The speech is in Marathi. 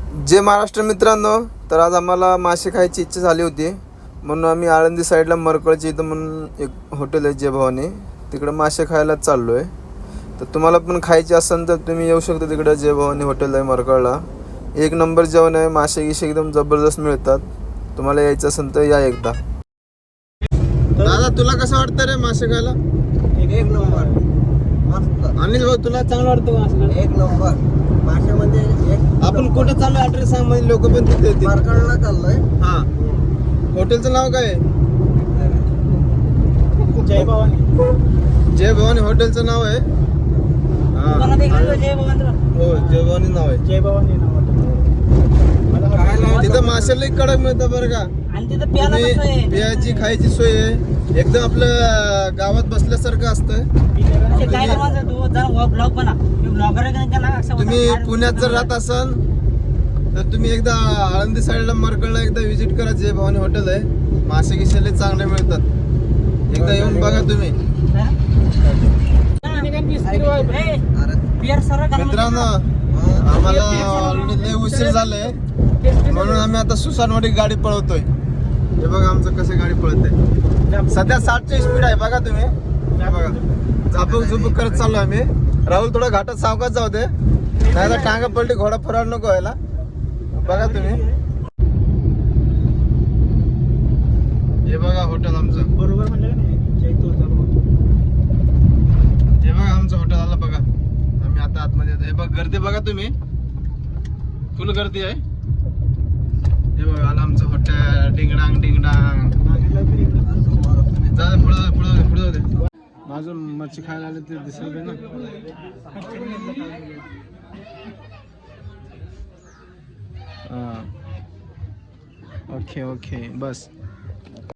जय महाराष्ट्र मित्रांनो, तर आज आम्हाला मासे खायची इच्छा झाली होती म्हणून आम्ही आळंदी साईडला मरकळची इथं म्हणून एक हॉटेल आहे जय भवानी, तिकडं मासे खायला चाललो आहे. तर तुम्हाला पण खायचे असेल तर तुम्ही येऊ शकता. तिकडं जय भवानी हॉटेल आहे मरकळला. एक नंबर जेवण आहे, मासे गिशे एकदम जबरदस्त मिळतात. तुम्हाला यायचं असेल तर या एकदा. दादा तुला कसं वाटतं रे मासे खायला? एक नंबर मस्त. अनिल भाऊ तुला चांगलं वाटतं का मासे? एक नंबर माशामध्ये एक. आपण कुठं चालू ऍड्रेस सांग, म्हणजे लोक पण तिथे येतील. मार्कडला चाललोय. हा, हॉटेलचं नाव काय आहे? जय भवानी. जय भवानी हॉटेलचं नाव आहे. हा. जय भवानी. हो, जय भवानी नाव आहे. जय भवानी तिथं मासे लई कडक मिळतं बरं का. आणि तिथं तुम्ही प्यायची खायची सोय आहे, एकदम आपलं गावात बसल्यासारखं असतं. तुम्ही पुण्यात जर राहत असाल तर तुम्ही एकदा आळंदी साईडला मरकळला एकदा व्हिजिट करा. जय भवानी हॉटेल आहे, मासे गिशे लई चांगले मिळतात. एकदा येऊन बघा तुम्ही. मित्रांनो, आम्हाला ऑलरेडी लय उशीर झालाय म्हणून आम्ही आता सुसानवाडी गाडी पळवतोय. हे बघा आमचं कसं गाडी पळतंय. सध्या 60ची स्पीड आहे बघा तुम्ही. हे बघा झापक झुपक करत चाललो आम्ही. राहुल थोडा घाटात सावकाश जाऊ दे, नाही तर टांगा पलटी घोडा फरार नको व्हायला. बघा तुम्ही, हे बघा हॉटेल आमचं. बरोबर म्हणलं ना. हे बघा आमचं हॉटेल आलं बघा. आम्ही आता आतमध्ये येतो. हे बघ गर्दी बघा तुम्ही, फुल गर्दी आहे. हे बघा आलं आमचं हॉटेल. डिंगडांग डिंगडांग. जा पुढे पुढे पुढे जाऊ दे. माझं मच्छी खायला आले ते दिसलं ना. ओके ओके बस.